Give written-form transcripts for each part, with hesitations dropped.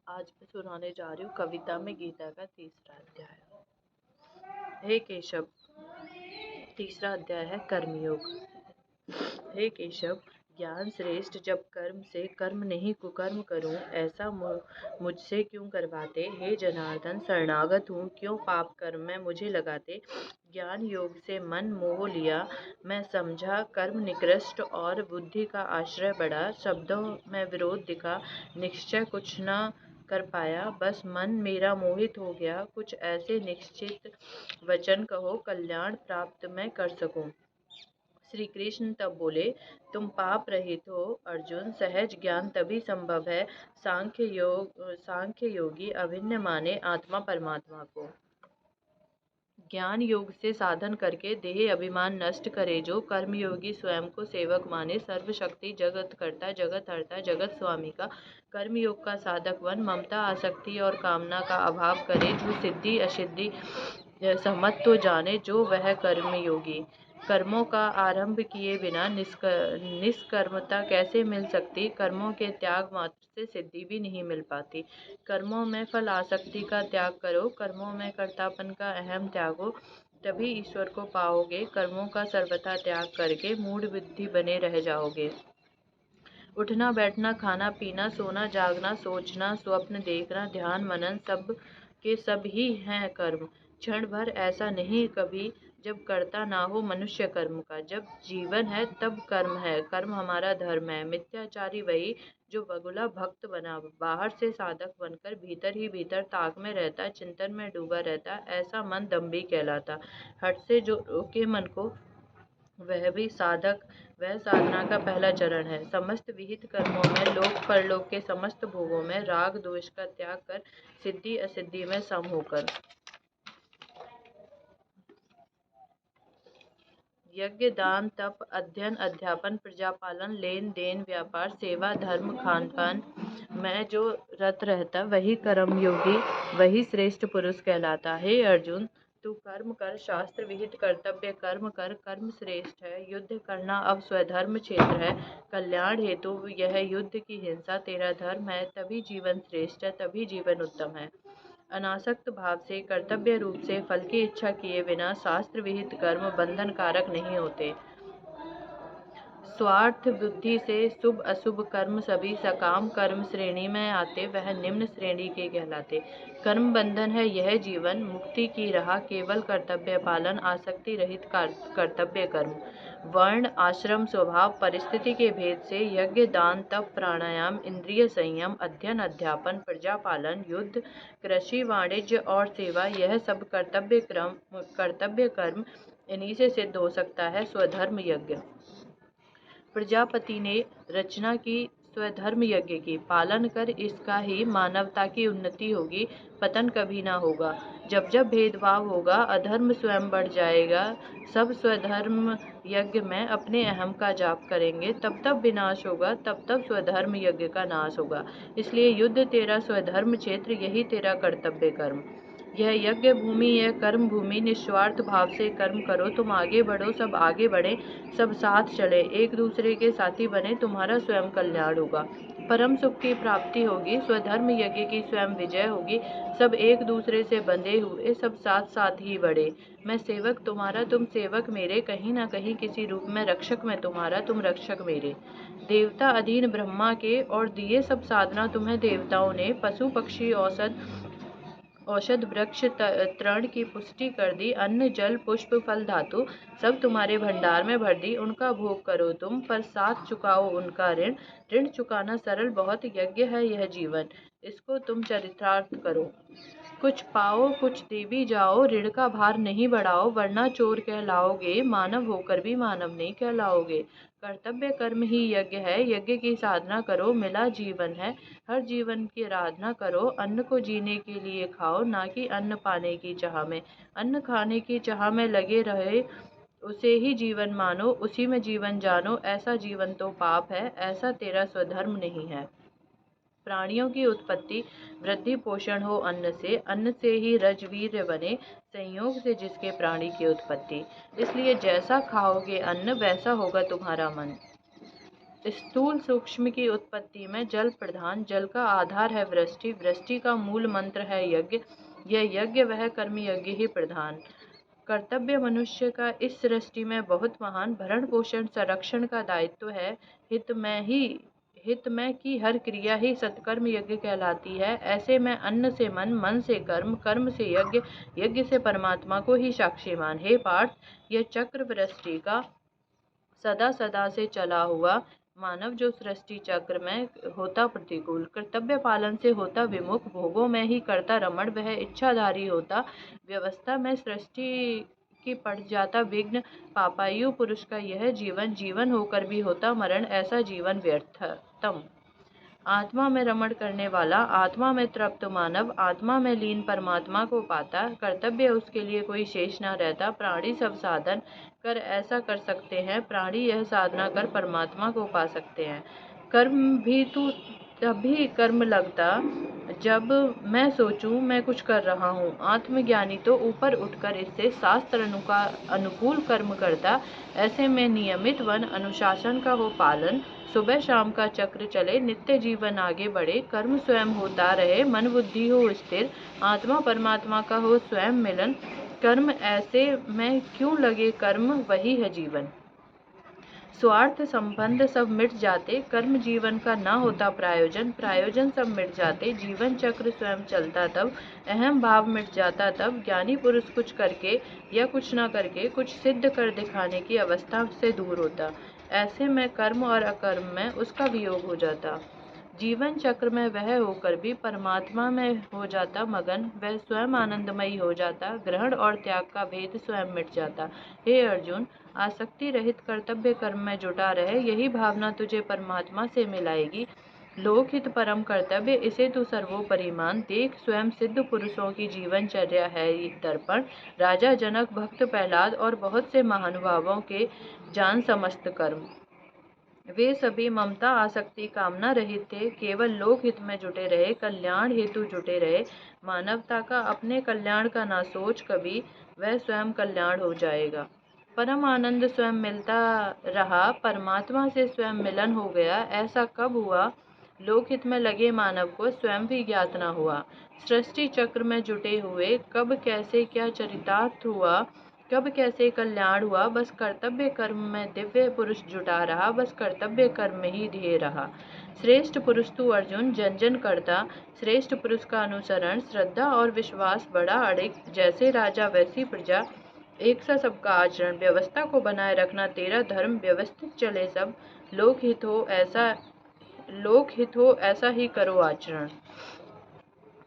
आज मैं सुनाने जा रही हूँ कविता में गीता का तीसरा अध्याय। हे केशव। तीसरा अध्याय है कर्मयोग। हे केशव, ज्ञान श्रेष्ठ जब कर्म से कर्म नहीं कुकर्म करूं, ऐसा मुझसे क्यों करवाते। हे जनार्दन, शरणागत हूँ, क्यों पाप कर्म में मुझे लगाते। ज्ञान योग से मन मोह लिया, मैं समझा कर्म निकृष्ट और बुद्धि का आश्रय बड़ा। शब्दों में विरोध दिखा, निश्चय कुछ न कर पाया, बस मन मेरा मोहित हो गया। कुछ ऐसे निश्चित वचन कहो, कल्याण प्राप्त मैं कर सकूं। श्री कृष्ण तब बोले, तुम पाप रहित हो अर्जुन, सहज ज्ञान तभी संभव है। सांख्य योगी अभिन्न माने आत्मा परमात्मा को। ज्ञान योग से साधन करके देह अभिमान नष्ट करे जो, कर्मयोगी स्वयं को सेवक माने। सर्वशक्ति जगत करता जगत हरता जगत स्वामी का, कर्मयोग का साधक वन। ममता आसक्ति और कामना का अभाव करे जो, सिद्धि असिद्धि सहमत तो जाने जो वह कर्मयोगी। कर्मों का आरंभ किए बिना निष्कर्मता कैसे मिल सकती। कर्मों के त्याग मात्र से सिद्धि भी नहीं मिल पाती। कर्मों में फल आसक्ति का त्याग करो, कर्मों में कर्तापन का अहम त्यागो, तभी ईश्वर को पाओगे। कर्मों का सर्वथा त्याग करके मूढ़ बुद्धि बने रह जाओगे। उठना बैठना खाना पीना सोना जागना सोचना स्वप्न देखना ध्यान मनन सब के सब ही हैं कर्म। क्षण भर ऐसा नहीं कभी जब करता ना हो मनुष्य कर्म का। जब जीवन है तब कर्म है, कर्म हमारा धर्म है। मिथ्याचारी वही जो बगुला भक्त बना, बाहर से साधक बनकर भीतर ही भीतर ताक में रहता, चिंतन में डूबा रहता, ऐसा मन दम्भी कहलाता। हट से जो रोके मन को वह भी साधक, वह साधना का पहला चरण है। समस्त विहित कर्मों में, लोक परलोक के समस्त भोगों में राग द्वेष का त्याग कर, सिद्धि असिद्धि में सम होकर। यज्ञ दान तप अध्ययन अध्यापन प्रजापालन लेन देन व्यापार सेवा धर्म खान पान में जो रत रहता, वही कर्मयोगी, वही श्रेष्ठ पुरुष कहलाता। हे अर्जुन, तू कर्म कर, शास्त्र विहित कर्तव्य कर्म कर, कर्म श्रेष्ठ है। युद्ध करना अब स्वधर्म क्षेत्र है, कल्याण हेतु यह युद्ध की हिंसा तेरा धर्म है। तभी जीवन श्रेष्ठ है, तभी जीवन उत्तम है। अनासक्त भाव से कर्तव्य रूप से फल की इच्छा किए बिना शास्त्र विहित कर्म बंधन कारक नहीं होते। स्वार्थ बुद्धि से शुभ अशुभ कर्म सभी सकाम कर्म श्रेणी में आते, वह निम्न श्रेणी के कहलाते। कर्म बंधन है यह जीवन, मुक्ति की राह केवल कर्तव्य पालन, आसक्ति रहित कर्तव्य कर्म। वर्ण आश्रम स्वभाव परिस्थिति के भेद से यज्ञ दान तप प्राणायाम इंद्रिय संयम अध्ययन अध्यापन प्रजापालन युद्ध कृषि वाणिज्य और सेवा, यह सब कर्तव्य कर्म इन्हीं से सिद्ध हो सकता है। स्वधर्म यज्ञ प्रजापति ने रचना की, स्वधर्म यज्ञ की पालन कर, इसका ही मानवता की उन्नति होगी, पतन कभी ना होगा। जब जब भेदभाव होगा अधर्म स्वयं बढ़ जाएगा। सब स्वधर्म यज्ञ में अपने अहम का जाप करेंगे, तब तब विनाश होगा, तब तब स्वधर्म यज्ञ का नाश होगा। इसलिए युद्ध तेरा स्वधर्म क्षेत्र, यही तेरा कर्तव्य कर्म। यह यज्ञ भूमि, यह कर्म भूमि, निस्वार्थ भाव से कर्म करो, तुम आगे बढ़ो सब आगे बढ़े, सब साथ चले, एक दूसरे के साथी बने, तुम्हारा स्वयं कल्याण होगा, परम सुख की प्राप्ति होगी। स्वधर्म यज्ञ की स्वयं विजय होगी, सब एक दूसरे से बंधे हुए, सब साथ साथ ही बढ़े। मैं सेवक तुम्हारा, तुम सेवक मेरे, कहीं ना कहीं किसी रूप में रक्षक मैं तुम्हारा, तुम रक्षक मेरे। देवता अधीन ब्रह्मा के, और दिए सब साधना तुम्हें देवताओं ने। पशु पक्षी औषध वृक्ष तृण की पुष्टि कर दी, अन्न जल पुष्प फल धातु सब तुम्हारे भंडार में भर दी। उनका भोग करो तुम, पर साथ चुकाओ उनका ऋण। ऋण चुकाना सरल बहुत, यज्ञ है यह जीवन, इसको तुम चरितार्थ करो। कुछ पाओ कुछ दे भी जाओ, ऋण का भार नहीं बढ़ाओ, वरना चोर कहलाओगे, मानव होकर भी मानव नहीं कहलाओगे। कर्तव्य कर्म ही यज्ञ है, यज्ञ की साधना करो, मिला जीवन है, हर जीवन की आराधना करो। अन्न को जीने के लिए खाओ, ना कि अन्न पाने की चाह में। अन्न खाने की चाह में लगे रहे, उसे ही जीवन मानो, उसी में जीवन जानो। ऐसा जीवन तो पाप है, ऐसा तेरा स्वधर्म नहीं है। प्राणियों की उत्पत्ति वृद्धि पोषण हो अन्न से, अन्न से ही रज वीर्य बने, संयोग से जिसके प्राणी की उत्पत्ति। इसलिए जैसा खाओगे अन्न, वैसा होगा तुम्हारा मन। स्थूल सूक्ष्म की उत्पत्ति में जल प्रधान, जल का आधार है वृष्टि, वृष्टि का मूल मंत्र है यज्ञ, यह यज्ञ वह कर्म यज्ञ ही प्रधान। कर्तव्य मनुष्य का इस सृष्टि में बहुत महान, भरण पोषण संरक्षण का दायित्व है। हित में की हर क्रिया ही सत्कर्म यज्ञ कहलाती है। ऐसे में अन्न से मन, मन से कर्म, कर्म से यज्ञ, यज्ञ से परमात्मा को ही साक्षी मान। हे पार्थ, यह चक्र वृष्टि का सदा सदा से चला हुआ मानव जो सृष्टि चक्र में होता प्रतिकूल, कर्तव्य पालन से होता विमुख, भोगों में ही करता रमण, वह इच्छाधारी होता, व्यवस्था में सृष्टि की पड़ जाता विघ्न, पापायु पुरुष का यह जीवन जीवन होकर भी होता मरण, ऐसा जीवन व्यर्थतम। आत्मा में रमण करने वाला, आत्मा में तृप्त मानव, आत्मा में लीन परमात्मा को पाता, कर्तव्य उसके लिए कोई शेष न रहता। प्राणी सब साधन कर ऐसा कर सकते हैं, प्राणी यह साधना कर परमात्मा को पा सकते हैं। कर्म भी तो तभी कर्म लगता जब मैं सोचूं मैं कुछ कर रहा हूँ। आत्मज्ञानी तो ऊपर उठकर इससे शास्त्र अनुकूल कर्म करता। ऐसे में नियमित वन अनुशासन का हो पालन, सुबह शाम का चक्र चले, नित्य जीवन आगे बढ़े, कर्म स्वयं होता रहे, मन बुद्धि हो स्थिर, आत्मा परमात्मा का हो स्वयं मिलन। कर्म ऐसे में क्यों लगे, कर्म वही है जीवन। स्वार्थ संबंध सब मिट जाते, कर्म जीवन का ना होता प्रायोजन, प्रायोजन सब मिट जाते, जीवन चक्र स्वयं चलता तब, अहम भाव मिट जाता तब, ज्ञानी पुरुष कुछ करके या कुछ ना करके कुछ सिद्ध कर दिखाने की अवस्था से दूर होता। ऐसे में कर्म और अकर्म में उसका वियोग हो जाता। जीवन चक्र में वह होकर भी परमात्मा में हो जाता मगन, वह स्वयं आनंदमयी हो जाता, ग्रहण और त्याग का भेद स्वयं मिट जाता। हे अर्जुन, आसक्ति रहित कर्तव्य कर्म में जुटा रहे, यही भावना तुझे परमात्मा से मिलाएगी। लोकहित परम कर्तव्य, इसे तू सर्वोपरि मान। देख स्वयं सिद्ध पुरुषों की जीवनचर्या है दर्पण, राजा जनक, भक्त प्रहलाद और बहुत से महानुभावों के जान समस्त कर्म। वे सभी ममता आसक्ति कामना रहित थे, केवल लोक हित में जुटे रहे, कल्याण हेतु जुटे रहे। मानवता का अपने कल्याण का ना सोच कभी, वह स्वयं कल्याण हो जाएगा। परम आनंद स्वयं मिलता रहा, परमात्मा से स्वयं मिलन हो गया। ऐसा कब हुआ, लोकहित में लगे मानव को स्वयं भी ज्ञात न हुआ। सृष्टि चक्र में जुटे हुए कब कैसे क्या चरितार्थ हुआ, कब कैसे कल्याण हुआ, बस कर्तव्य कर्म में दिव्य पुरुष जुटा रहा, बस कर्तव्य कर्म में ही ध्येय रहा। श्रेष्ठ पुरुष तू अर्जुन जन जन करता, श्रेष्ठ पुरुष का अनुसरण, श्रद्धा और विश्वास बड़ा अड़िग, जैसे राजा वैसी प्रजा, एक सा सबका आचरण, व्यवस्था को बनाए रखना तेरा धर्म, व्यवस्थित चले सब, लोक हित हो ऐसा ही करो आचरण।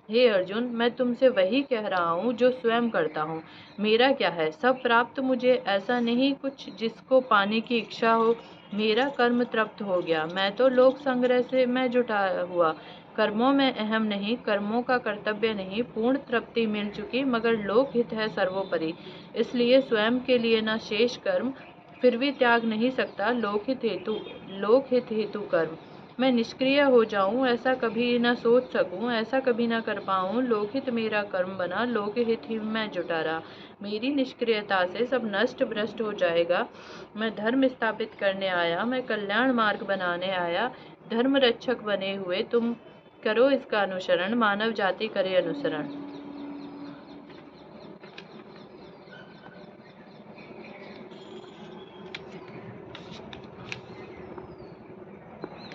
हे अर्जुन, मैं तुमसे वही कह रहा हूँ जो स्वयं करता हूँ। मेरा क्या है, सब प्राप्त मुझे, ऐसा नहीं कुछ जिसको पाने की इच्छा हो। मेरा कर्म तृप्त हो गया, मैं तो लोक संग्रह से मैं जुटा हुआ, कर्मों में अहम नहीं, कर्मों का कर्तव्य नहीं, पूर्ण तृप्ति मिल चुकी, मगर लोक हित है सर्वोपरि, इसलिए स्वयं के लिए न शेष कर्म, फिर भी त्याग नहीं सकता लोक हित हेतु कर्म। मैं निष्क्रिय हो जाऊं ऐसा कभी न सोच सकूं, ऐसा कभी न कर पाऊं, लोकहित मेरा कर्म बना, लोकहित ही मैं जुटा रहा। मेरी निष्क्रियता से सब नष्ट भ्रष्ट हो जाएगा। मैं धर्म स्थापित करने आया, मैं कल्याण मार्ग बनाने आया। धर्म रक्षक बने हुए तुम करो इसका अनुसरण, मानव जाति करे अनुसरण।